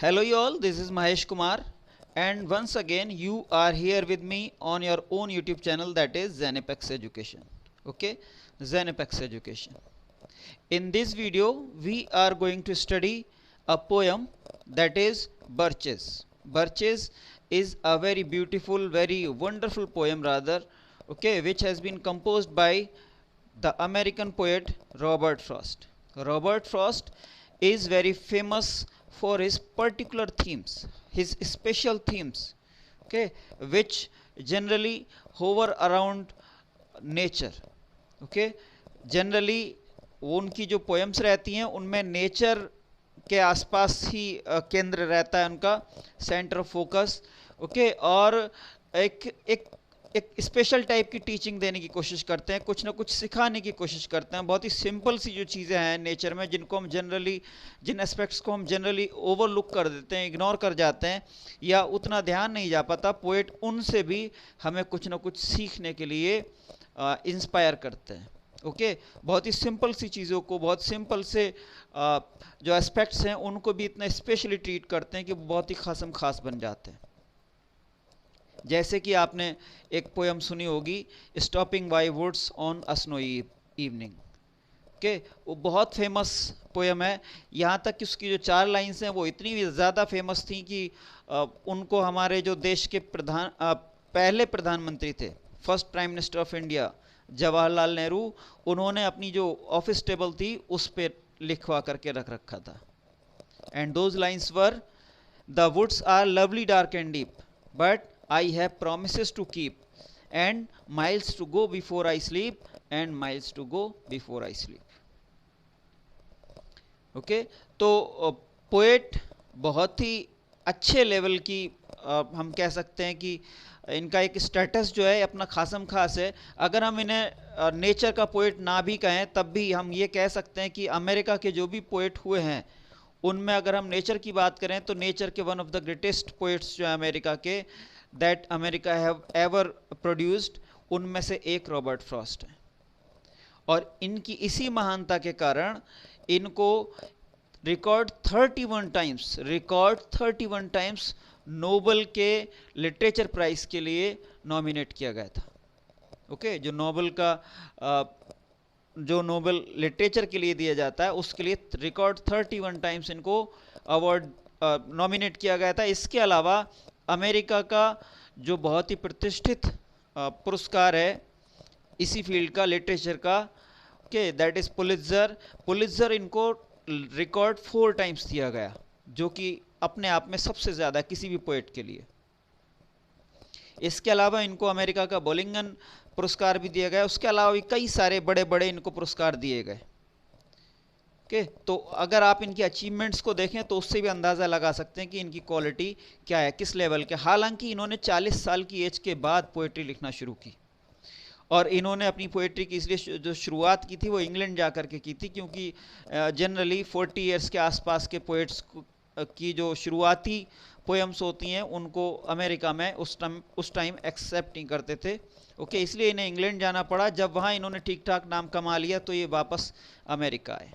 Hello, you all. This is Mahesh Kumar, and once again, you are here with me on your own YouTube channel, that is Zenepex Education. Okay, Zenepex Education. In this video, we are going to study a poem that is Birches. Birches is a very beautiful, very wonderful poem, rather, okay, which has been composed by the American poet Robert Frost. Robert Frost is very famous for his particular themes, his special themes, okay, which generally hover around nature. Okay, generally उनकी जो poems रहती हैं उनमें nature के आसपास ही केंद्र रहता है उनका सेंटर ऑफ फोकस। ओके, और एक एक एक स्पेशल टाइप की टीचिंग देने की कोशिश करते हैं, कुछ ना कुछ सिखाने की कोशिश करते हैं। बहुत ही सिंपल सी जो चीज़ें हैं नेचर में, जिनको हम जनरली, जिन एस्पेक्ट्स को हम जनरली ओवरलुक कर देते हैं, इग्नोर कर जाते हैं या उतना ध्यान नहीं जा पाता, पोएट उनसे भी हमें कुछ ना कुछ सीखने के लिए इंस्पायर करते हैं। ओके, बहुत ही सिंपल सी चीज़ों को, बहुत सिंपल से जो एस्पेक्ट्स हैं उनको भी इतना स्पेशली ट्रीट करते हैं कि वो बहुत ही खासम खास बन जाते हैं। जैसे कि आपने एक पोएम सुनी होगी, stopping by woods on a snowy evening. Okay, वो बहुत फेमस पोएम है। यहाँ तक कि उसकी जो 4 लाइन्स हैं वो इतनी ज़्यादा फेमस थी कि उनको हमारे जो देश के पहले प्रधानमंत्री थे, first prime minister of India Jawaharlal Nehru, उन्होंने अपनी जो ऑफिस टेबल थी उस पर लिखवा करके रख रखा था। And those lines were, the woods are lovely dark and deep, but I have promises to keep, and miles to go before I sleep, and miles to go before I sleep. Okay, तो poet बहुत ही अच्छे level की, हम कह सकते हैं कि इनका एक स्टेटस जो है अपना खासम खास है। अगर हम इन्हें नेचर का पोएट ना भी कहें तब भी हम ये कह सकते हैं कि अमेरिका के जो भी पोएट हुए हैं उनमें अगर हम नेचर की बात करें तो नेचर के one of the greatest poets जो है अमेरिका के, that America have ever produced, उनमें से एक रॉबर्ट फ्रॉस्ट है। और इनकी इसी महानता के कारण इनको रिकॉर्ड 31 टाइम्स नोबल के लिटरेचर प्राइज के लिए नॉमिनेट किया गया था। ओके, जो नोबल का जो नोबल लिटरेचर के लिए दिया जाता है उसके लिए रिकॉर्ड 31 टाइम्स इनको अवार्ड नॉमिनेट किया गया था। इसके अलावा अमेरिका का जो बहुत ही प्रतिष्ठित पुरस्कार है इसी फील्ड का, लिटरेचर का, ओके, दैट इज पुलित्जर इनको रिकॉर्ड 4 टाइम्स दिया गया, जो कि अपने आप में सबसे ज़्यादा किसी भी पोएट के लिए। इसके अलावा इनको अमेरिका का बोलिंगन पुरस्कार भी दिया गया। उसके अलावा भी कई सारे बड़े बड़े इनको पुरस्कार दिए गए। ओके, तो अगर आप इनकी अचीवमेंट्स को देखें तो उससे भी अंदाज़ा लगा सकते हैं कि इनकी क्वालिटी क्या है, किस लेवल के। हालांकि इन्होंने 40 साल की एज के बाद पोएट्री लिखना शुरू की, और इन्होंने अपनी पोएट्री की इसलिए जो शुरुआत की थी वो इंग्लैंड जा कर के की थी, क्योंकि जनरली 40 ईयर्स के आसपास के पोएट्स की जो शुरुआती पोएम्स होती हैं उनको अमेरिका में उस टाइम एक्सेप्ट नहीं करते थे। ओके, इसलिए इन्हें इंग्लैंड जाना पड़ा। जब वहाँ इन्होंने ठीक ठाक नाम कमा लिया तो ये वापस अमेरिका आए,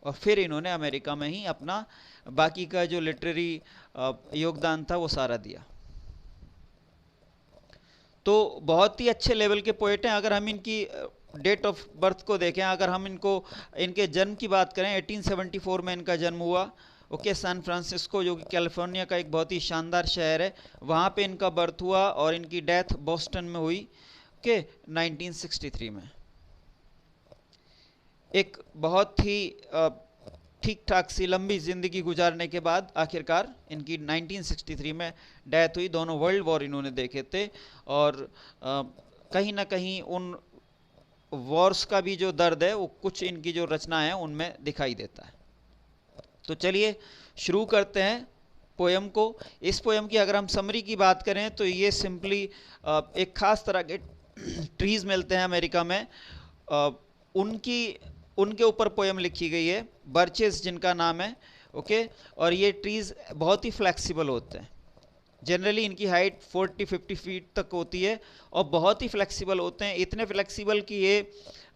और फिर इन्होंने अमेरिका में ही अपना बाकी का जो लिटरेरी योगदान था वो सारा दिया। तो बहुत ही अच्छे लेवल के पोएट हैं। अगर हम इनकी डेट ऑफ बर्थ को देखें, अगर हम इनके जन्म की बात करें, 1874 में इनका जन्म हुआ। ओके, सैन फ्रांसिस्को जो कि कैलिफोर्निया का एक बहुत ही शानदार शहर है, वहाँ पे इनका बर्थ हुआ, और इनकी डेथ बोस्टन में हुई। ओके, 1963 में। एक बहुत ही ठीक ठाक सी लंबी ज़िंदगी गुजारने के बाद आखिरकार इनकी 1963 में डेथ हुई। दोनों वर्ल्ड वॉर इन्होंने देखे थे, और कहीं ना कहीं उन वॉर्स का भी जो दर्द है वो कुछ इनकी जो रचना है उनमें दिखाई देता है। तो चलिए शुरू करते हैं पोएम को। इस पोएम की अगर हम समरी की बात करें तो ये सिंपली एक खास तरह के ट्रीज़ मिलते हैं अमेरिका में, उनके ऊपर पोएम लिखी गई है, बर्चेस जिनका नाम है। ओके, और ये ट्रीज़ बहुत ही फ्लेक्सिबल होते हैं। जनरली इनकी हाइट 40-50 फीट तक होती है, और बहुत ही फ्लेक्सिबल होते हैं। इतने फ्लेक्सिबल कि ये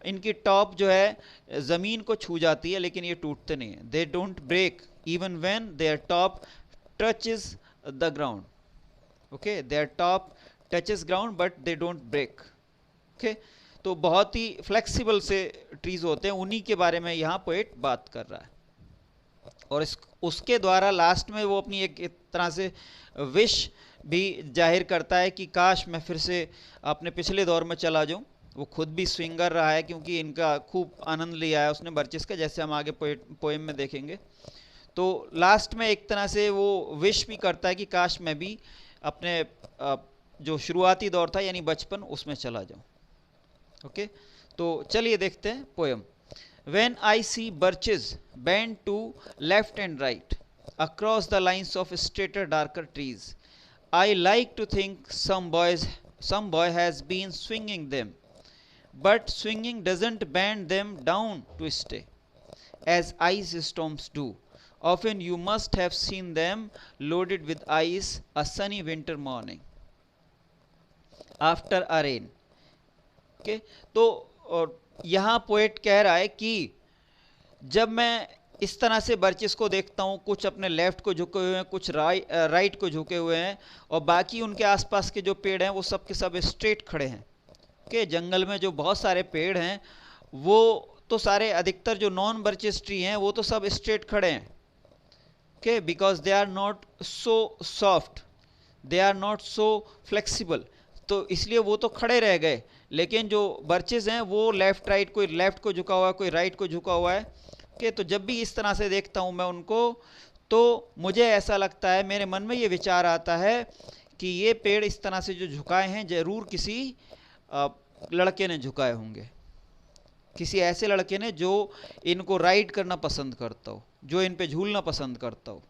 इनकी टॉप जो है ज़मीन को छू जाती है, लेकिन ये टूटते नहीं हैं। They don't break even when their top touches the ground. Okay, their top touches ground but they don't break. Okay, तो बहुत ही फ्लेक्सिबल से ट्रीज होते हैं, उन्हीं के बारे में यहाँ पोएट बात कर रहा है। और उसके द्वारा लास्ट में वो अपनी एक तरह से विश भी जाहिर करता है कि काश मैं फिर से अपने पिछले दौर में चला जाऊं। वो खुद भी स्विंगर रहा है क्योंकि इनका खूब आनंद लिया है उसने बर्चेस का, जैसे हम आगे पोएम में देखेंगे। तो लास्ट में एक तरह से वो विश भी करता है कि काश मैं भी अपने जो शुरुआती दौर था यानी बचपन, उसमें चला जाऊं। ओके, तो चलिए देखते हैं poem. When I see birches bend to left and right across the lines of straighter darker trees, I like to think some boy has been swinging them, but swinging doesn't bend them down to stay, as ice storms do. Often you must have seen them loaded with ice a sunny winter morning after a rain. Okay, तो यहाँ poet कह रहा है कि जब मैं इस तरह से बर्चेस को देखता हूँ, कुछ अपने लेफ्ट को झुके हुए हैं, कुछ राइट को झुके हुए हैं, और बाकी उनके आसपास के जो पेड़ हैं वो सब के सब स्ट्रेट खड़े हैं। ओके, जंगल में जो बहुत सारे पेड़ हैं वो तो सारे, अधिकतर जो नॉन बर्चेस ट्री हैं वो तो सब स्ट्रेट खड़े हैं। Okay, because they are not so soft, they are not so flexible, तो इसलिए वो तो खड़े रह गए। लेकिन जो बर्चेस हैं वो लेफ्ट राइट, कोई लेफ्ट को झुका हुआ है, कोई राइट को झुका हुआ है। ओके, तो जब भी इस तरह से देखता हूँ मैं उनको, तो मुझे ऐसा लगता है, मेरे मन में ये विचार आता है कि ये पेड़ इस तरह से जो झुकाए हैं जरूर किसी लड़के ने झुकाए होंगे, किसी ऐसे लड़के ने जो इनको राइड करना पसंद करता हो, जो इन पे झूलना पसंद करता हो।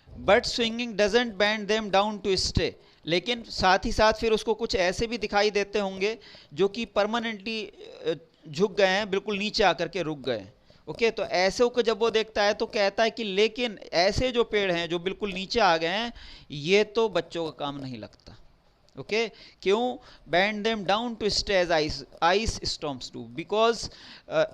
But swinging doesn't bend them down to stay, लेकिन साथ ही साथ फिर उसको कुछ ऐसे भी दिखाई देते होंगे जो कि परमानेंटली झुक गए हैं, बिल्कुल नीचे आकर के रुक गए। ओके, तो ऐसे को जब वो देखता है तो कहता है कि लेकिन ऐसे जो पेड़ हैं जो बिल्कुल नीचे आ गए हैं, ये तो बच्चों का काम नहीं लगता। ओके, क्यों? Bend them down to stay as ice storms do, because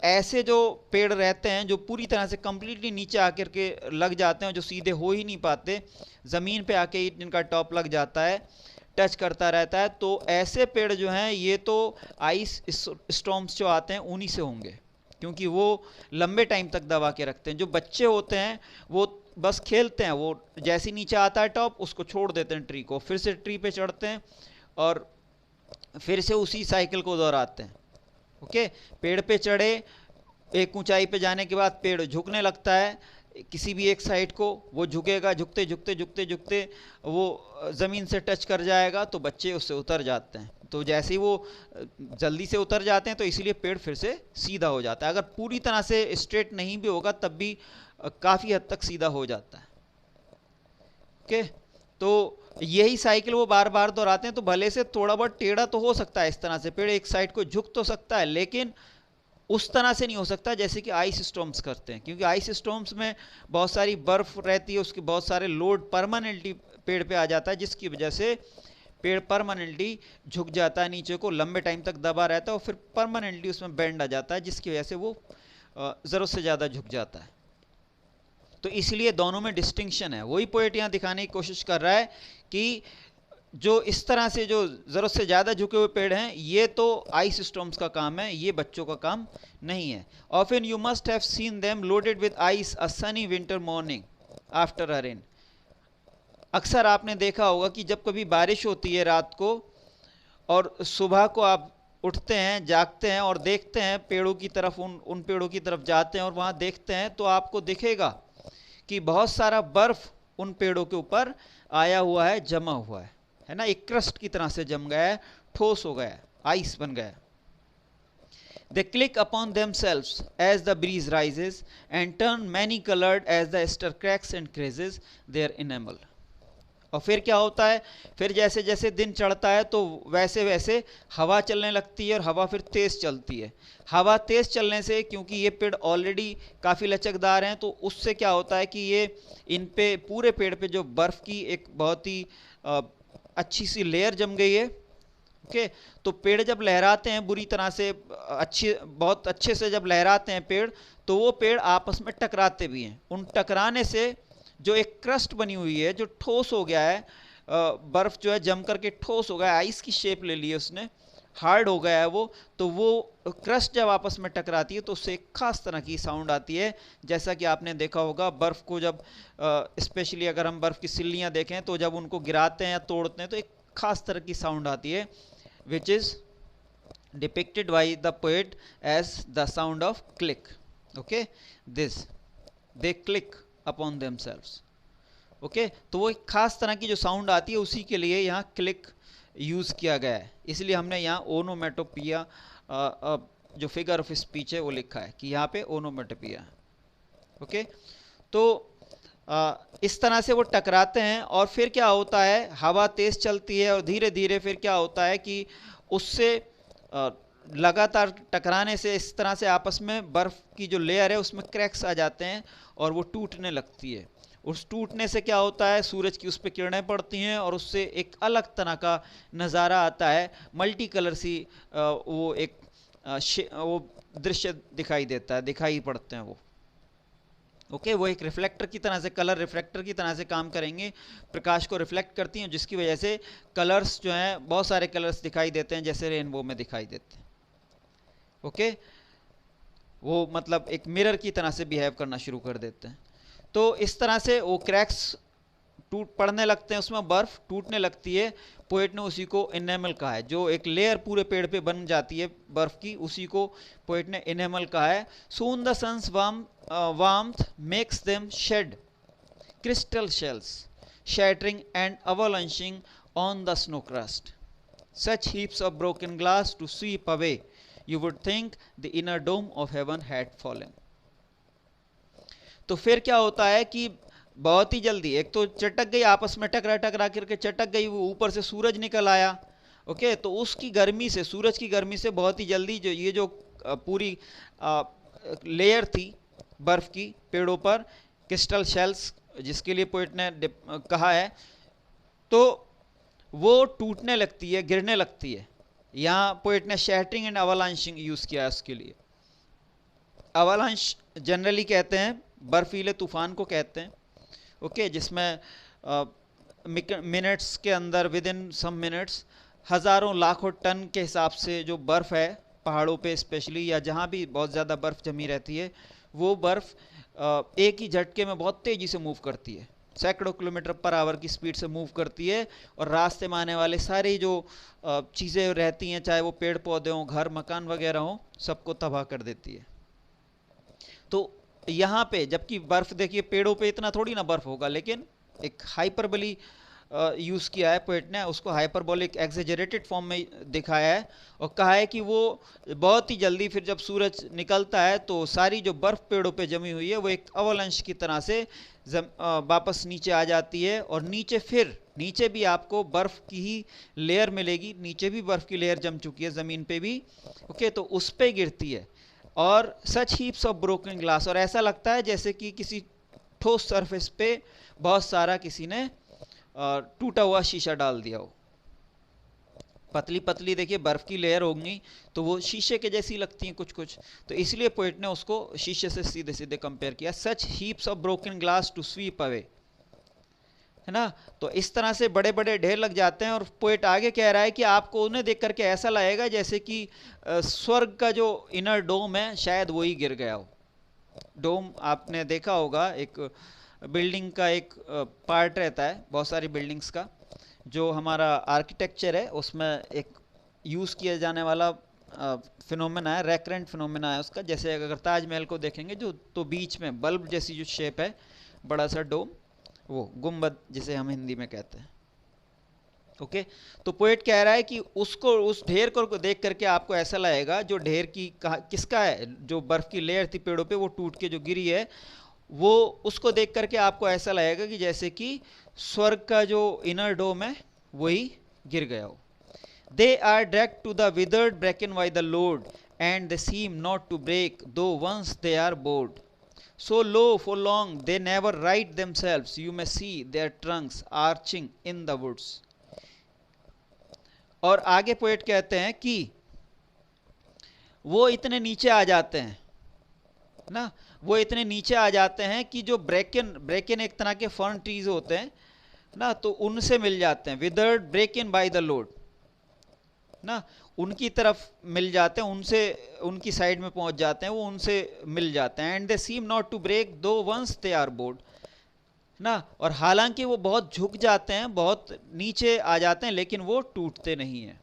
ऐसे जो पेड़ रहते हैं जो पूरी तरह से कंप्लीटली नीचे आकर के लग जाते हैं, जो सीधे हो ही नहीं पाते, ज़मीन पे आके ही जिनका टॉप लग जाता है, टच करता रहता है, तो ऐसे पेड़ जो हैं ये तो आइस स्टॉर्म्स जो आते हैं उन्हीं से होंगे, क्योंकि वो लंबे टाइम तक दबा के रखते हैं। जो बच्चे होते हैं वो बस खेलते हैं, वो जैसे नीचे आता है टॉप उसको छोड़ देते हैं ट्री को, फिर से ट्री पे चढ़ते हैं और फिर से उसी साइकिल को दोहराते हैं। ओके, पेड़ पे चढ़े, एक ऊंचाई पे जाने के बाद पेड़ झुकने लगता है किसी भी एक साइड को, वो झुकेगा, झुकते झुकते झुकते झुकते वो ज़मीन से टच कर जाएगा, तो बच्चे उससे उतर जाते हैं। तो जैसे ही वो जल्दी से उतर जाते हैं तो इसीलिए पेड़ फिर से सीधा हो जाता है। अगर पूरी तरह से स्ट्रेट नहीं भी होगा तब भी काफ़ी हद तक सीधा हो जाता है। ओके, तो यही साइकिल वो बार बार दोहराते हैं, तो भले से थोड़ा बहुत टेढ़ा तो हो सकता है, इस तरह से पेड़ एक साइड को झुक तो सकता है, लेकिन उस तरह से नहीं हो सकता जैसे कि आइस स्टॉर्म्स करते हैं, क्योंकि आइस स्टॉर्म्स में बहुत सारी बर्फ रहती है, उसके बहुत सारे लोड परमानेंटली पेड़ पे आ जाता है, जिसकी वजह से पेड़ परमानेंटली झुक जाता है नीचे को, लंबे टाइम तक दबा रहता है और फिर परमानेंटली उसमें बेंड आ जाता है, जिसकी वजह से वो ज़रूरत से ज़्यादा झुक जाता है। तो इसलिए दोनों में डिस्टिंक्शन है। वही पोएट यहाँ दिखाने की कोशिश कर रहा है कि जो इस तरह से जो ज़रूरत से ज़्यादा झुके हुए पेड़ हैं ये तो आइस स्टॉर्म्स का काम है, ये बच्चों का काम नहीं है। Often you must have seen them loaded with ice a Sunny winter morning after a rain. अक्सर आपने देखा होगा कि जब कभी बारिश होती है रात को और सुबह को आप उठते हैं, जागते हैं और देखते हैं पेड़ों की तरफ, उन पेड़ों की तरफ जाते हैं और वहाँ देखते हैं तो आपको दिखेगा कि बहुत सारा बर्फ उन पेड़ों के ऊपर आया हुआ है, जमा हुआ है ना, एक क्रस्ट की तरह से जम गया है, ठोस हो गया है, आइस बन गया है। They click upon themselves as the breeze rises and turn many colored as the ester cracks and creases their enamel. और फिर क्या होता है, फिर जैसे जैसे दिन चढ़ता है तो वैसे वैसे हवा चलने लगती है और हवा फिर तेज़ चलती है। हवा तेज़ चलने से, क्योंकि ये पेड़ ऑलरेडी काफ़ी लचकदार हैं, तो उससे क्या होता है कि ये इन पे पूरे पेड़ पे जो बर्फ़ की एक बहुत ही अच्छी सी लेयर जम गई है। ओके, तो पेड़ जब लहराते हैं बुरी तरह से, बहुत अच्छे से जब लहराते हैं पेड़, तो वो पेड़ आपस में टकराते भी हैं। उन टकराने से जो एक क्रस्ट बनी हुई है, जो ठोस हो गया है, बर्फ जो है जम करके ठोस हो गया है, आइस की शेप ले ली है उसने, हार्ड हो गया है वो, तो वो क्रस्ट जब आपस में टकराती है तो उससे एक खास तरह की साउंड आती है। जैसा कि आपने देखा होगा बर्फ को जब स्पेशली अगर हम बर्फ की सिल्लियां देखें तो जब उनको गिराते हैं या तोड़ते हैं तो एक खास तरह की साउंड आती है, which is depicted by the poet as the sound of click. Okay, this they click upon themselves. Okay तो वो एक खास तरह की जो साउंड आती है उसी के लिए यहाँ क्लिक यूज़ किया गया है, इसलिए हमने यहाँ ओनोमेटोपिया जो फिगर ऑफ स्पीच है वो लिखा है कि यहाँ पे ओनोमेटोपिया। ओके तो इस तरह से वो टकराते हैं और फिर क्या होता है, हवा तेज चलती है और धीरे धीरे फिर क्या होता है कि उससे लगातार टकराने से इस तरह से आपस में बर्फ की जो लेयर है उसमें क्रैक्स आ जाते हैं और वो टूटने लगती है। उस टूटने से क्या होता है, सूरज की उस पर किरणें पड़ती हैं और उससे एक अलग तरह का नज़ारा आता है, मल्टी कलर सी वो एक वो दृश्य दिखाई देता है, दिखाई पड़ते हैं वो। ओके वो एक रिफ्लेक्टर की तरह से, कलर रिफ्लेक्टर की तरह से काम करेंगे, प्रकाश को रिफ्लेक्ट करती हैं जिसकी वजह से कलर्स जो हैं बहुत सारे कलर्स दिखाई देते हैं जैसे रेनबो में दिखाई देते हैं। ओके वो मतलब एक मिरर की तरह से बिहेव करना शुरू कर देते हैं। तो इस तरह से वो क्रैक्स टूट पड़ने लगते हैं, उसमें बर्फ टूटने लगती है। पोएट ने उसी को इनेमल कहा है, जो एक लेयर पूरे पेड़ पे बन जाती है बर्फ की, उसी को पोएट ने इनेमल कहा है। Soon the sun's warmth makes them shed crystal shells, shattering and avalanching on the snow crust. Such heaps of broken glass to sweep away, you would think the inner dome of heaven had fallen. तो फिर क्या होता है कि बहुत ही जल्दी एक तो चटक गई, आपस में टकरा टकरा करके चटक गई, वो ऊपर से सूरज निकल आया। ओके तो उसकी गर्मी से, सूरज की गर्मी से बहुत ही जल्दी जो ये जो पूरी लेयर थी बर्फ की पेड़ों पर, क्रिस्टल शेल्स जिसके लिए पोएट ने कहा है, तो वो टूटने लगती है, गिरने लगती है। यहाँ पोएट ने शैटरिंग एंड अवालांशिंग यूज़ किया है उसके लिए। अवालांश जनरली कहते हैं बर्फीले तूफान को कहते हैं। ओके जिसमें मिनट्स के अंदर, विद इन सम मिनट्स, हज़ारों लाखों टन के हिसाब से जो बर्फ़ है पहाड़ों पे स्पेशली, या जहाँ भी बहुत ज़्यादा बर्फ़ जमी रहती है, वो बर्फ़ एक ही झटके में बहुत तेज़ी से मूव करती है, सैकड़ों किलोमीटर पर आवर की स्पीड से मूव करती है, और रास्ते में आने वाले सारी जो चीज़ें रहती हैं, चाहे वो पेड़ पौधे हों, घर मकान वगैरह हों, सबको तबाह कर देती है। तो यहाँ पे जबकि बर्फ़ देखिए, पेड़ों पे इतना थोड़ी ना बर्फ़ होगा, लेकिन एक हाइपरबली यूज़ किया है पोएट ने, उसको हाइपरबोलिक एक्सेजरेटेड फॉर्म में दिखाया है और कहा है कि वो बहुत ही जल्दी फिर जब सूरज निकलता है तो सारी जो बर्फ़ पेड़ों पे जमी हुई है वो एक अवलंश की तरह से वापस नीचे आ जाती है, और नीचे फिर नीचे भी आपको बर्फ़ की ही लेयर मिलेगी, नीचे भी बर्फ़ की लेयर जम चुकी है ज़मीन पे भी। ओके तो उस पर गिरती है, और सच हीप्स ऑफ ब्रोकन ग्लास, और ऐसा लगता है जैसे कि किसी ठोस सरफेस पे बहुत सारा किसी ने टूटा हुआ शीशा डाल दिया हो। पतली पतली देखिए बर्फ की लेयर होंगी तो वो शीशे के जैसी लगती हैं कुछ कुछ, तो इसलिए पोएट ने उसको शीशे से सीधे सीधे कंपेयर किया। Such heaps of broken glass to sweep away, है ना। तो इस तरह से बड़े बड़े ढेर लग जाते हैं, और पोएट आगे कह रहा है कि आपको उन्हें देख करके ऐसा लगेगा जैसे कि स्वर्ग का जो इनर डोम है शायद वही गिर गया हो। डोम आपने देखा होगा, एक बिल्डिंग का एक पार्ट रहता है, बहुत सारी बिल्डिंग्स का जो हमारा आर्किटेक्चर है उसमें एक यूज़ किया जाने वाला फिनोमेना है, रेकरेंट फिनोमेना है उसका। जैसे अगर ताजमहल को देखेंगे जो, तो बीच में बल्ब जैसी जो शेप है, बड़ा सा डोम, वो गुम्बद जिसे हम हिंदी में कहते हैं। ओके तो पोएट कह रहा है कि उसको, उस ढेर को देख करके आपको ऐसा लगेगा, जो ढेर की किसका है, जो बर्फ की लेयर थी पेड़ों पे वो टूट के जो गिरी है, वो उसको देख करके आपको ऐसा लगेगा कि जैसे कि स्वर्ग का जो इनर डोम है वही गिर गया हो। They are dragged to the withered bracken by the load, and they seem not to break though once they are bowed. So low for long they never right themselves, you may see their trunks arching in the woods. और आगे poet कहते हैं कि वो इतने नीचे आ जाते हैं ना, वो इतने नीचे आ जाते हैं कि जो ब्रेकन एक तरह के फर्न ट्रीज होते हैं ना, तो उनसे मिल जाते हैं, withered bracken by the load ना, उनकी तरफ मिल जाते हैं, उनसे उनकी साइड में पहुंच जाते हैं, वो उनसे मिल जाते हैं। And they seem not to break though once they are bowed ना, और हालांकि वो बहुत झुक जाते हैं, बहुत नीचे आ जाते हैं, लेकिन वो टूटते नहीं हैं।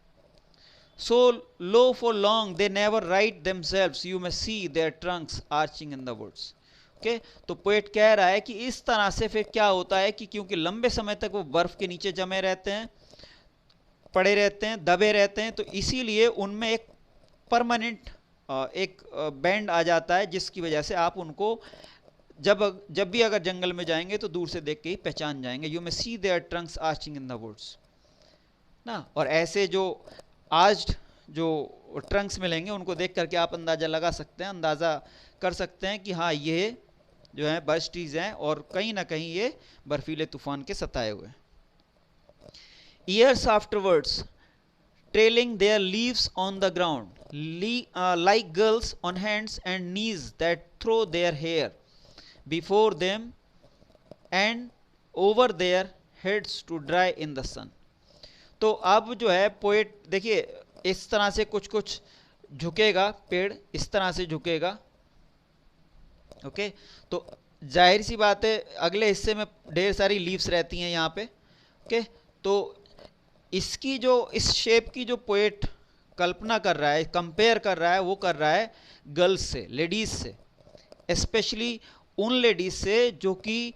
So low for long they never right themselves, you may see their trunks arching in the woods. Okay? तो पोएट कह रहा है कि इस तरह से फिर क्या होता है कि क्योंकि लंबे समय तक वो बर्फ के नीचे जमे रहते हैं, पड़े रहते हैं, दबे रहते हैं, तो इसीलिए उनमें एक परमानेंट एक बैंड आ जाता है, जिसकी वजह से आप उनको जब भी अगर जंगल में जाएंगे तो दूर से देख के ही पहचान जाएंगे। You may see their trunks arching in the woods ना, और ऐसे जो आज जो ट्रंक्स मिलेंगे उनको देख करके आप अंदाज़ा लगा सकते हैं, अंदाज़ा कर सकते हैं कि हाँ ये जो है बर्च ट्रीज हैं और कहीं ना कहीं ये बर्फीले तूफान के सताए हुए हैं। Years afterwards trailing their leaves on the ground like girls on hands and knees that throw their hair before them and over their heads to dry in the sun. तो अब जो है पोएट देखिए इस तरह से कुछ कुछ झुकेगा, पेड़ इस तरह से झुकेगा। ओके, तो जाहिर सी बात है अगले हिस्से में ढेर सारी लीव्स रहती हैं यहाँ पे। ओके, तो इसकी जो इस शेप की जो पोएट कल्पना कर रहा है, कंपेयर कर रहा है, वो कर रहा है गर्ल्स से, लेडीज से, स्पेशली उन लेडीज से जो कि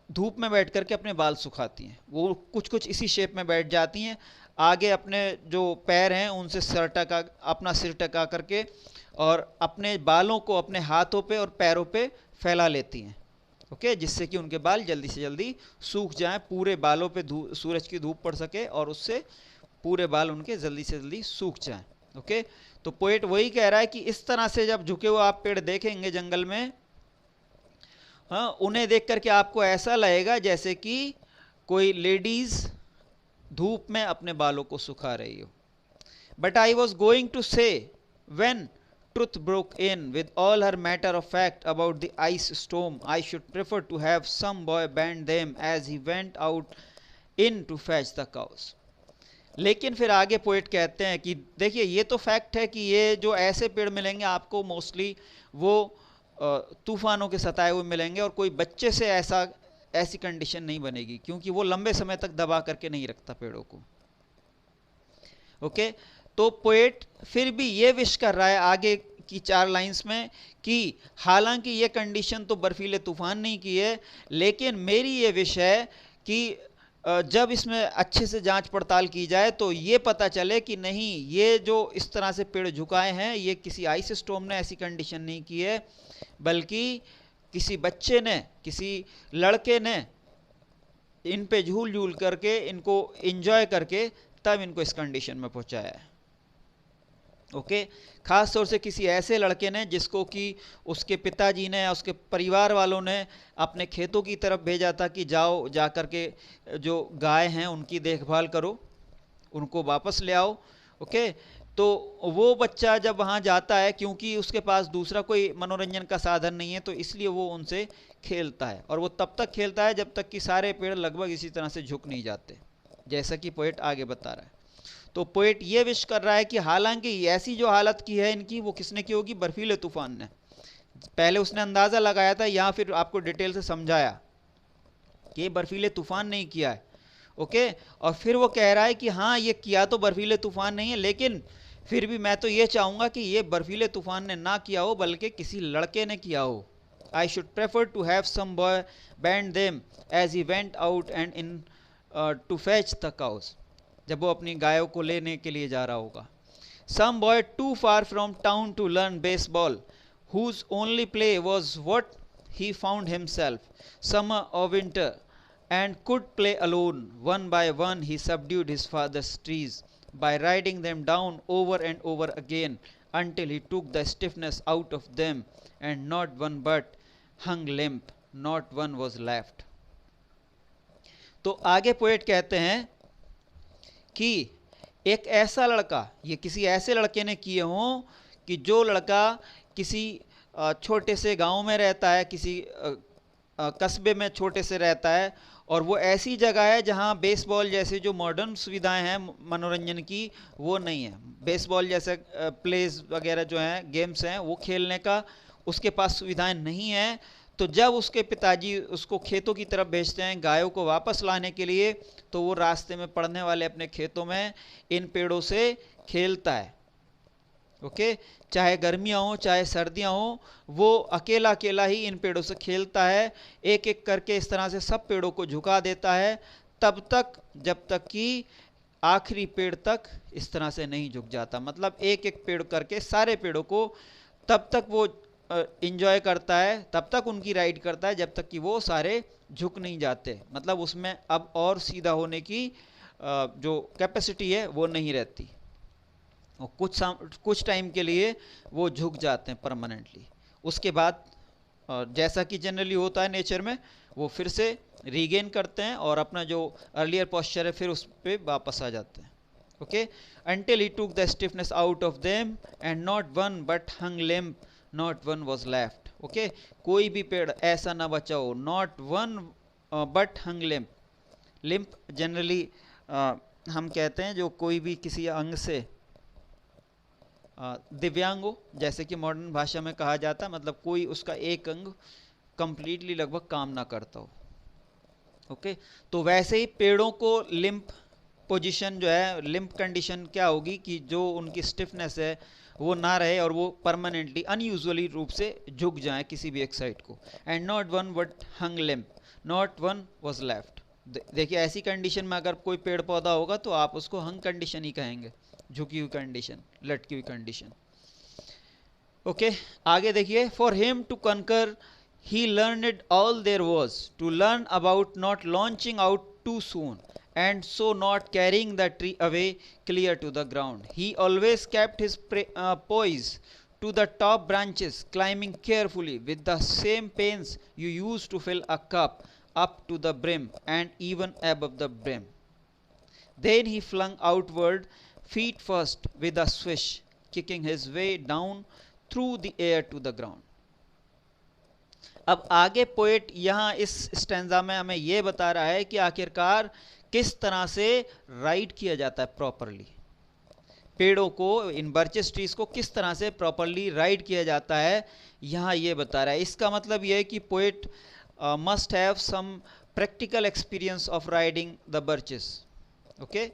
धूप में बैठ करके अपने बाल सुखाती हैं। वो कुछ कुछ इसी शेप में बैठ जाती हैं, आगे अपने जो पैर हैं उनसे अपना सिर टका करके और अपने बालों को अपने हाथों पे और पैरों पे फैला लेती हैं। ओके, जिससे कि उनके बाल जल्दी से जल्दी सूख जाएं, पूरे बालों पे सूरज की धूप पड़ सके और उससे पूरे बाल उनके जल्दी से जल्दी सूख जाएं। ओके, तो पोएट वही कह रहा है कि इस तरह से जब झुके हुए आप पेड़ देखेंगे जंगल में, हाँ, उन्हें देख करके आपको ऐसा लगेगा जैसे कि कोई लेडीज धूप में अपने बालों को सुखा रही हो। But I was going to say when truth broke in with all her matter of fact about the ice storm, I should prefer to have some boy bend them as he went out in to fetch the cows. लेकिन फिर आगे poet कहते हैं कि देखिए ये तो fact है कि ये जो ऐसे पेड़ मिलेंगे आपको मोस्टली वो तूफानों के सताए हुए मिलेंगे, और कोई बच्चे से ऐसी कंडीशन नहीं बनेगी, क्योंकि वो लंबे समय तक दबा करके नहीं रखता पेड़ों को। ओके, तो पोएट फिर भी ये विश कर रहा है आगे की 4 लाइंस में कि हालांकि ये कंडीशन तो बर्फीले तूफान नहीं की है, लेकिन मेरी ये विश है कि जब इसमें अच्छे से जांच पड़ताल की जाए तो ये पता चले कि नहीं, ये जो इस तरह से पेड़ झुकाए हैं ये किसी आइस स्टॉर्म ने ऐसी कंडीशन नहीं की है, बल्कि किसी बच्चे ने, किसी लड़के ने इन पे झूल झूल करके, इनको एंजॉय करके तब इनको इस कंडीशन में पहुंचाया है। ओके, खास तौर से किसी ऐसे लड़के ने जिसको कि उसके पिताजी ने या उसके परिवार वालों ने अपने खेतों की तरफ भेजा था कि जाओ जा करके जो गाय हैं उनकी देखभाल करो, उनको वापस ले आओ। ओके, तो वो बच्चा जब वहाँ जाता है, क्योंकि उसके पास दूसरा कोई मनोरंजन का साधन नहीं है, तो इसलिए वो उनसे खेलता है, और वो तब तक खेलता है जब तक कि सारे पेड़ लगभग इसी तरह से झुक नहीं जाते, जैसा कि पोएट आगे बता रहा है। तो पोएट ये विश कर रहा है कि हालांकि ऐसी जो हालत की है इनकी, वो किसने की होगी? बर्फीले तूफान ने। पहले उसने अंदाज़ा लगाया था, यहाँ फिर आपको डिटेल से समझाया कि ये बर्फीले तूफान नहीं किया है। ओके, और फिर वो कह रहा है कि हाँ ये किया तो बर्फीले तूफान नहीं है, लेकिन फिर भी मैं तो ये चाहूँगा कि ये बर्फीले तूफान ने ना किया हो, बल्कि किसी लड़के ने किया हो। I should prefer to have some boy bend them as he went out and in to fetch the cows, जब वो अपनी गायों को लेने के लिए जा रहा होगा। Some boy too far from town to learn baseball, whose only play was what he found himself, summer or winter, and could play alone. One by one he subdued his father's trees by riding them down over and over again until he took the stiffness out of them, and not one but hung limp, not one was left. तो आगे poet कहते हैं कि एक ऐसा लड़का, ये किसी ऐसे लड़के ने किए हों कि जो लड़का किसी छोटे से गांव में रहता है, किसी कस्बे में छोटे से रहता है, और वो ऐसी जगह है जहाँ बेसबॉल जैसे जो मॉडर्न सुविधाएं हैं मनोरंजन की वो नहीं है। बेसबॉल जैसे प्लेज वगैरह जो हैं, गेम्स हैं, वो खेलने का उसके पास सुविधाएं नहीं है। तो जब उसके पिताजी उसको खेतों की तरफ भेजते हैं गायों को वापस लाने के लिए, तो वो रास्ते में पड़ने वाले अपने खेतों में इन पेड़ों से खेलता है। ओके, चाहे गर्मियां हो चाहे सर्दियां हो, वो अकेला अकेला ही इन पेड़ों से खेलता है। एक एक करके इस तरह से सब पेड़ों को झुका देता है, तब तक जब तक कि आखिरी पेड़ तक इस तरह से नहीं झुक जाता। मतलब एक एक पेड़ करके सारे पेड़ों को तब तक वो इंजॉय करता है, तब तक उनकी राइड करता है जब तक कि वो सारे झुक नहीं जाते। मतलब उसमें अब और सीधा होने की जो कैपेसिटी है वो नहीं रहती, और कुछ टाइम के लिए वो झुक जाते हैं परमानेंटली। उसके बाद जैसा कि जनरली होता है नेचर में, वो फिर से रीगेन करते हैं और अपना जो अर्लियर पोस्चर है फिर उस पर वापस आ जाते हैं। Okay, until he took the stiffness out of them and not one but hung limp, not one was left. Okay, कोई भी पेड़ ऐसा ना बचा हो, not one but hung limp. Limp generally हम कहते हैं जो कोई भी किसी अंग से दिव्यांग हो, जैसे कि मॉडर्न भाषा में कहा जाता है, मतलब कोई उसका एक अंग कंप्लीटली लगभग काम ना करता हो। ओके, तो वैसे ही पेड़ों को लिम्प पोजीशन जो है, लिम्प कंडीशन क्या होगी कि जो उनकी स्टिफनेस है वो ना रहे और वो परमानेंटली अनयूजुअली रूप से झुक जाए किसी भी एक साइड को। And not one but hung limp, not one was left. देखिए ऐसी कंडीशन में अगर कोई पेड़ पौधा होगा तो आप उसको हंग कंडीशन ही कहेंगे, झुकी हुई कंडीशन, लटकी हुई कंडीशन। ओके, आगे देखिए, for him to conquer he learned all there was to learn about not launching out too soon and so not carrying the tree away clear to the ground. He always kept his poise to the top branches, climbing carefully with the same pains you use to fill a cup up to the brim and even above the brim. Then he flung outward, feet first, with a swish, kicking his way down through the air to the ground. अब आगे poet यहाँ इस stanza में हमें यह बता रहा है कि आखिरकार किस तरह से राइड किया जाता है प्रॉपरली, पेड़ों को, इन बर्चेस ट्रीज को किस तरह से प्रॉपरली राइड किया जाता है, यहाँ ये बता रहा है। इसका मतलब यह है कि poet must have some practical experience of riding the birches. Okay,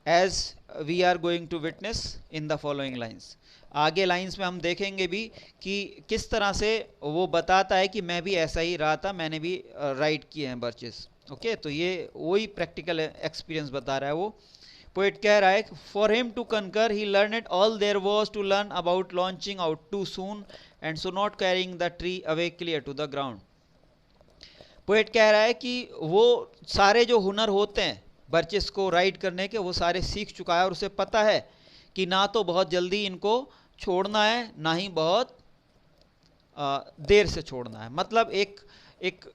as we are going to witness in the following lines. आगे लाइंस में हम देखेंगे भी कि किस तरह से वो बताता है कि मैं भी ऐसा ही रहा था, मैंने भी राइड किए हैं बर्चेस। ओके, तो ये वही प्रैक्टिकल एक्सपीरियंस बता रहा है वो। पोएट कह रहा है, for him to conquer he learned all there was to learn about launching out too soon and so not carrying the tree away clear to the ground. Poet कह रहा है कि वो सारे जो हुनर होते हैं बर्चेस को राइड करने के, वो सारे सीख चुका है और उसे पता है कि ना तो बहुत जल्दी इनको छोड़ना है, ना ही बहुत देर से छोड़ना है। मतलब एक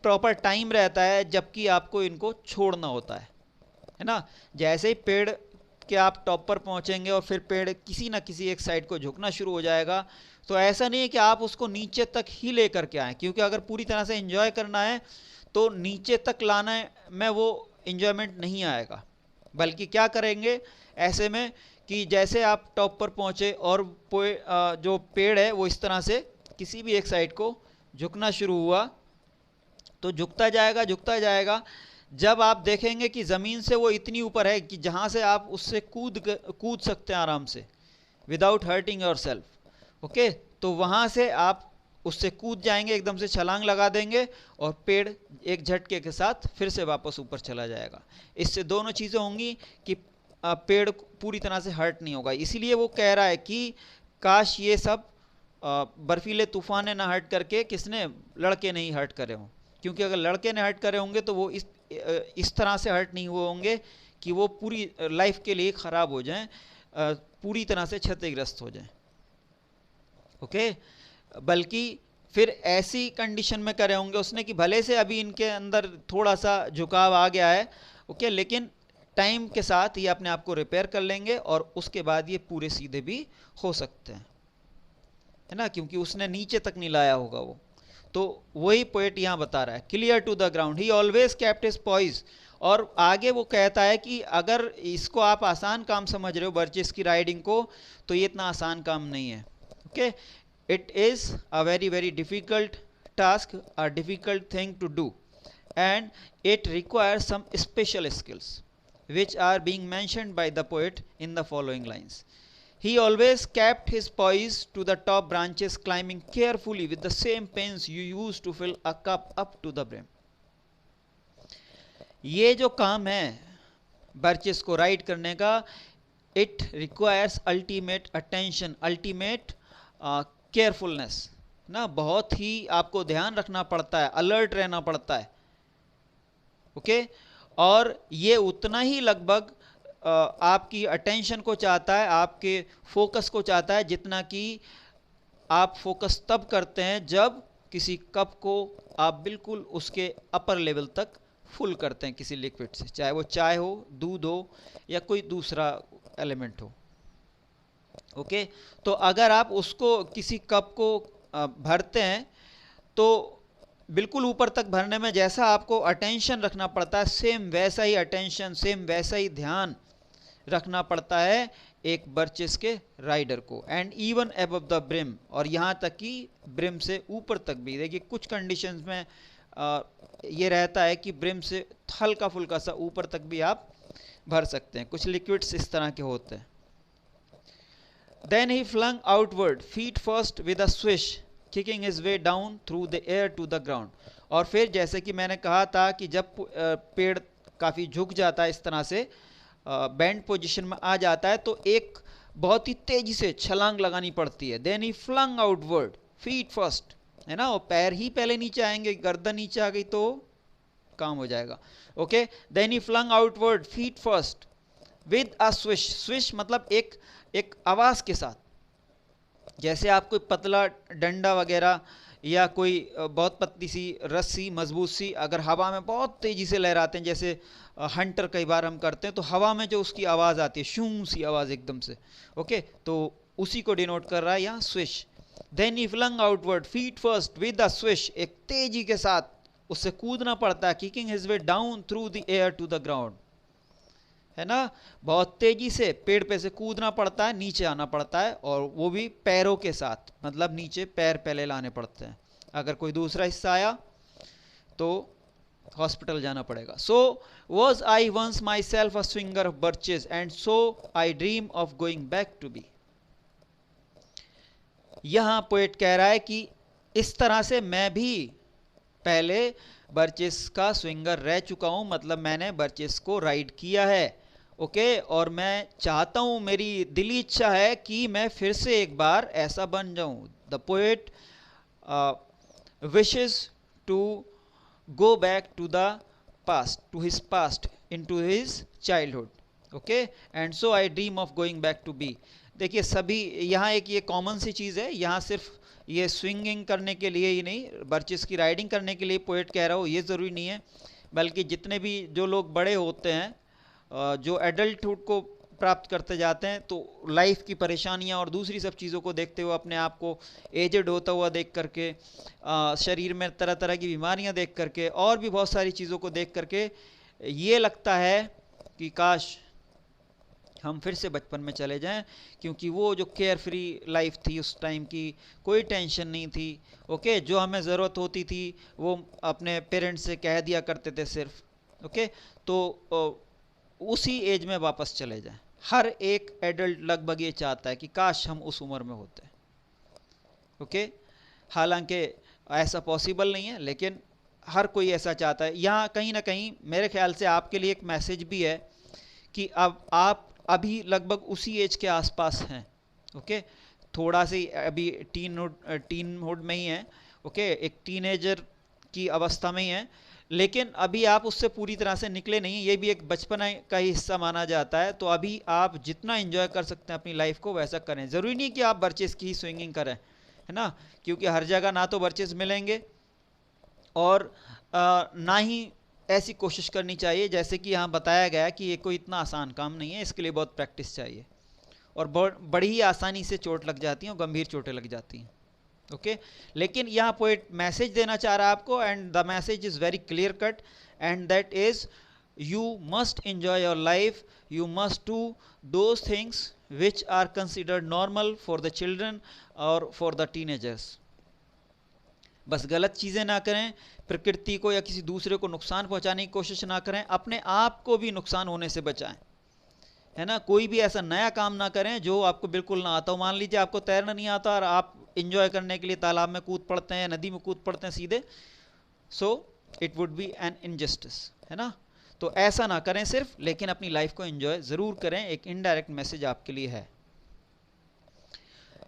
प्रॉपर टाइम रहता है जबकि आपको इनको छोड़ना होता है ना। जैसे ही पेड़ के आप टॉप पर पहुंचेंगे और फिर पेड़ किसी ना किसी एक साइड को झुकना शुरू हो जाएगा, तो ऐसा नहीं है कि आप उसको नीचे तक ही लेकर के आए, क्योंकि अगर पूरी तरह से एंजॉय करना है तो नीचे तक लाना में वो एंजॉयमेंट नहीं आएगा। बल्कि क्या करेंगे ऐसे में कि जैसे आप टॉप पर पहुंचे और जो पेड़ है वो इस तरह से किसी भी एक साइड को झुकना शुरू हुआ, तो झुकता जाएगा झुकता जाएगा। जब आप देखेंगे कि ज़मीन से वो इतनी ऊपर है कि जहाँ से आप उससे कूद सकते हैं आराम से, विदाउट हर्टिंग योरसेल्फ। ओके, तो वहाँ से आप उससे कूद जाएंगे, एकदम से छलांग लगा देंगे और पेड़ एक झटके के साथ फिर से वापस ऊपर चला जाएगा। इससे दोनों चीज़ें होंगी कि पेड़ पूरी तरह से हर्ट नहीं होगा। इसीलिए वो कह रहा है कि काश ये सब बर्फीले तूफान ने ना हर्ट करके किसने, लड़के नहीं हर्ट करे हों, क्योंकि अगर लड़के ने हर्ट करे होंगे तो वो इस तरह से हर्ट नहीं हुए होंगे कि वो पूरी लाइफ के लिए ख़राब हो जाएं, पूरी तरह से क्षतिग्रस्त हो जाएं। ओके, बल्कि फिर ऐसी कंडीशन में करे होंगे उसने कि भले से अभी इनके अंदर थोड़ा सा झुकाव आ गया है, ओके, लेकिन टाइम के साथ ये अपने आप को रिपेयर कर लेंगे और उसके बाद ये पूरे सीधे भी हो सकते हैं। है ना, क्योंकि उसने नीचे तक नहीं लाया होगा वो। तो वही पोएट यहाँ बता रहा है, clear to the ground, he always kept his poise. और आगे वो कहता है कि अगर इसको आप आसान काम समझ रहे हो बर्चेस की राइडिंग को, तो ये इतना आसान काम नहीं है। Okay, it is a very very difficult task, a difficult thing to do, and it requires some special skills which are being mentioned by the poet in the following lines. He always kept his poise to the top branches, climbing carefully with the same pains you use to fill a cup up to the brim. ये जो काम है birches को ride करने का, it requires ultimate attention, ultimate carefulness ना, बहुत ही आपको ध्यान रखना पड़ता है, अलर्ट रहना पड़ता है। ओके, और ये उतना ही लगभग आपकी अटेंशन को चाहता है, आपके फोकस को चाहता है, जितना कि आप फोकस तब करते हैं जब किसी कप को आप बिल्कुल उसके अपर लेवल तक फुल करते हैं किसी लिक्विड से, चाहे वो चाय हो, दूध हो या कोई दूसरा एलिमेंट हो। ओके, तो अगर आप उसको किसी कप को भरते हैं तो बिल्कुल ऊपर तक भरने में जैसा आपको अटेंशन रखना पड़ता है, सेम वैसा ही अटेंशन, सेम वैसा ही ध्यान रखना पड़ता है एक बर्चेस के राइडर को। And even above the brim, और यहाँ तक कि ब्रिम से ऊपर तक भी। देखिए कुछ कंडीशंस में ये रहता है कि ब्रिम से हल्का फुल्का सा ऊपर तक भी आप भर सकते हैं, कुछ लिक्विड्स इस तरह के होते हैं। Then he flung outward feet first with a swish, kicking his way down through the air to the ground. और फिर जैसे कि मैंने कहा था कि जब पेड़ काफ़ी झुक जाता है, इस तरह से बैंड पोजीशन में आ जाता है, तो एक बहुत ही तेजी से छलांग लगानी पड़ती है। Then he flung outward feet first, है ना, वो पैर ही पहले नीचे आएंगे, गर्दन नीचे आ गई तो काम हो जाएगा। Okay, then he flung outward feet first with a swish, swish मतलब एक आवाज के साथ, जैसे आप कोई पतला डंडा वगैरह या कोई बहुत पतली सी रस्सी मजबूत सी अगर हवा में बहुत तेजी से लहराते हैं, जैसे हंटर कई बार हम करते हैं, तो हवा में जो उसकी आवाज़ आती है, शूं सी आवाज़ एकदम से। ओके, तो उसी को डिनोट कर रहा है यहाँ swish. Then he flung outward feet first with a swish, एक तेजी के साथ उससे कूदना पड़ता है, kicking his way down through the air to the ground, है ना, बहुत तेजी से पेड़ पे से कूदना पड़ता है, नीचे आना पड़ता है, और वो भी पैरों के साथ, मतलब नीचे पैर पहले लाने पड़ते हैं, अगर कोई दूसरा हिस्सा आया तो हॉस्पिटल जाना पड़ेगा। So was I once myself a swinger of birches and so I dream of going back to be. यहां पोएट कह रहा है कि इस तरह से मैं भी पहले बर्चेस का स्विंगर रह चुका हूं, मतलब मैंने बर्चेस को राइड किया है। ओके, और मैं चाहता हूं, मेरी दिली इच्छा है कि मैं फिर से एक बार ऐसा बन जाऊं। The poet wishes to go back to the past, to his past, into his childhood. Okay, and so I dream of going back to be. देखिए सभी यहाँ एक ये कॉमन सी चीज़ है, यहाँ सिर्फ ये स्विंगिंग करने के लिए ही नहीं, बर्चेस की राइडिंग करने के लिए पोएट कह रहा हो ये ज़रूरी नहीं है, बल्कि जितने भी जो लोग बड़े होते हैं, जो एडल्टहुड को प्राप्त करते जाते हैं, तो लाइफ की परेशानियां और दूसरी सब चीज़ों को देखते हुए, अपने आप को एजेड होता हुआ देख करके, शरीर में तरह तरह की बीमारियां देख करके, और भी बहुत सारी चीज़ों को देख करके ये लगता है कि काश हम फिर से बचपन में चले जाएं, क्योंकि वो जो केयर फ्री लाइफ थी उस टाइम की, कोई टेंशन नहीं थी। ओके, जो हमें ज़रूरत होती थी वो अपने पेरेंट्स से कह दिया करते थे सिर्फ। ओके, तो उसी एज में वापस चले जाएं। हर एक एडल्ट लगभग ये चाहता है कि काश हम उस उम्र में होते। ओके, हालांकि ऐसा पॉसिबल नहीं है, लेकिन हर कोई ऐसा चाहता है। यहाँ कहीं ना कहीं मेरे ख्याल से आपके लिए एक मैसेज भी है कि अब आप अभी लगभग उसी एज के आसपास हैं। ओके, थोड़ा सी अभी टीनहुड में ही हैं। ओके, एक टीनेजर की अवस्था में ही हैं, लेकिन अभी आप उससे पूरी तरह से निकले नहीं, ये भी एक बचपन का ही हिस्सा माना जाता है। तो अभी आप जितना एंजॉय कर सकते हैं अपनी लाइफ को वैसा करें। ज़रूरी नहीं कि आप बर्चेस की ही स्विंगिंग करें, है ना, क्योंकि हर जगह ना तो बर्चेस मिलेंगे, और ना ही ऐसी कोशिश करनी चाहिए जैसे कि यहाँ बताया गया कि ये कोई इतना आसान काम नहीं है, इसके लिए बहुत प्रैक्टिस चाहिए, और बड़ी ही आसानी से चोट लग जाती है और गंभीर चोटें लग जाती हैं। ओके लेकिन यहाँ पोएट मैसेज देना चाह रहा है आपको, and the message is very clear cut, and that is you must enjoy your life, you must do those things which are considered normal for the children or for the teenagers. बस गलत चीज़ें ना करें, प्रकृति को या किसी दूसरे को नुकसान पहुंचाने की कोशिश ना करें, अपने आप को भी नुकसान होने से बचाएं, है ना। कोई भी ऐसा नया काम ना करें जो आपको बिल्कुल ना आता हो। मान लीजिए आपको तैरना नहीं आता और आप इंजॉय करने के लिए तालाब में कूद पड़ते हैं, नदी में कूद पड़ते हैं सीधे, so it would be an injustice, है ना। तो ऐसा ना करें सिर्फ, लेकिन अपनी लाइफ को एंजॉय जरूर करें। एक इनडायरेक्ट मैसेज आपके लिए है।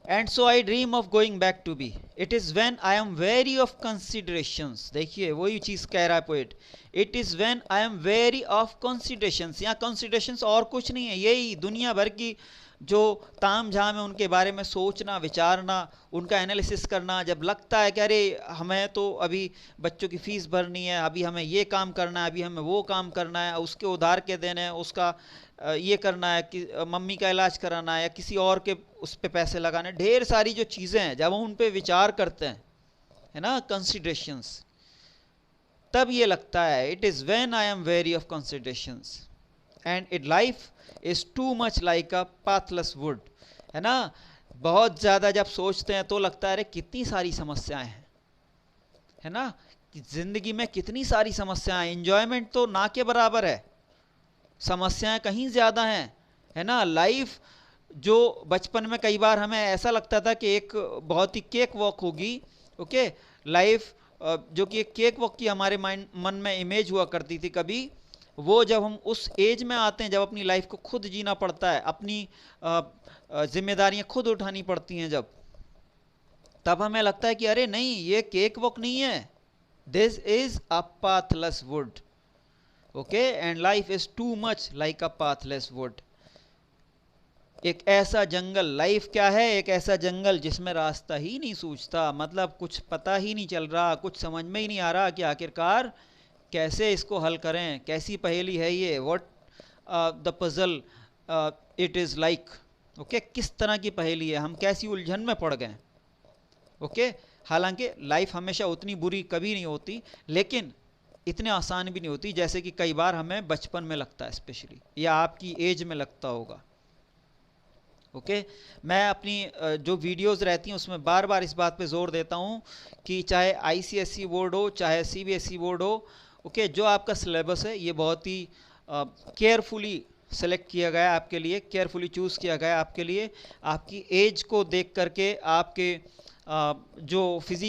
And so I dream of going back to be, it is when I am weary of considerations. देखिए वही चीज कह रहा है poet, it is when I am weary of considerations. यहाँ कंसिडरेशंस और कुछ नहीं है, यही दुनिया भर की जो ताम झाम है उनके बारे में सोचना, विचारना, उनका एनालिसिस करना। जब लगता है कि अरे हमें तो अभी बच्चों की फीस भरनी है, अभी हमें ये काम करना है, अभी हमें वो काम करना है, उसके उधार के देने हैं, उसका ये करना है कि मम्मी का इलाज कराना है, या किसी और के उस पर पैसे लगाने, ढेर सारी जो चीज़ें हैं, जब हम उन पर विचार करते हैं, है ना, कंसिडरेशंस, तब ये लगता है it is when I am weary of considerations and it life is too much like a pathless would, है ना। बहुत ज़्यादा जब सोचते हैं तो लगता है अरे कितनी सारी समस्याएं हैं, है ना, कि जिंदगी में कितनी सारी समस्याएं, एंजॉयमेंट तो ना के बराबर है, समस्याएं कहीं ज़्यादा हैं, है ना। लाइफ जो बचपन में कई बार हमें ऐसा लगता था कि एक बहुत ही केक वॉक होगी, ओके, लाइफ जो कि एक केक वॉक की हमारे मन में इमेज हुआ करती थी कभी, वो जब हम उस एज में आते हैं जब अपनी लाइफ को खुद जीना पड़ता है, अपनी जिम्मेदारियां खुद उठानी पड़ती हैं, जब तब हमें लगता है कि अरे नहीं ये केक वॉक नहीं है, this is a pathless would, okay, and life is too much like a pathless would. एक ऐसा जंगल, लाइफ क्या है, एक ऐसा जंगल जिसमें रास्ता ही नहीं सूझता, मतलब कुछ पता ही नहीं चल रहा, कुछ समझ में ही नहीं आ रहा कि आखिरकार कैसे इसको हल करें, कैसी पहेली है ये, what the puzzle it is like, okay, किस तरह की पहेली है, हम कैसी उलझन में पड़ गए, ओके। हालांकि लाइफ हमेशा उतनी बुरी कभी नहीं होती, लेकिन इतने आसान भी नहीं होती जैसे कि कई बार हमें बचपन में लगता है, स्पेशली, या आपकी एज में लगता होगा, ओके। मैं अपनी जो वीडियोस रहती हैं उसमें बार बार इस बात पे जोर देता हूँ कि चाहे आईसीएसई बोर्ड हो, चाहे सीबीएसई बोर्ड हो, ओके, जो आपका सिलेबस है ये बहुत ही केयरफुली सेलेक्ट किया गया है आपके लिए, केयरफुली चूज़ किया गया है आपके लिए, आपकी एज को देख करके, आपके जो फिजिक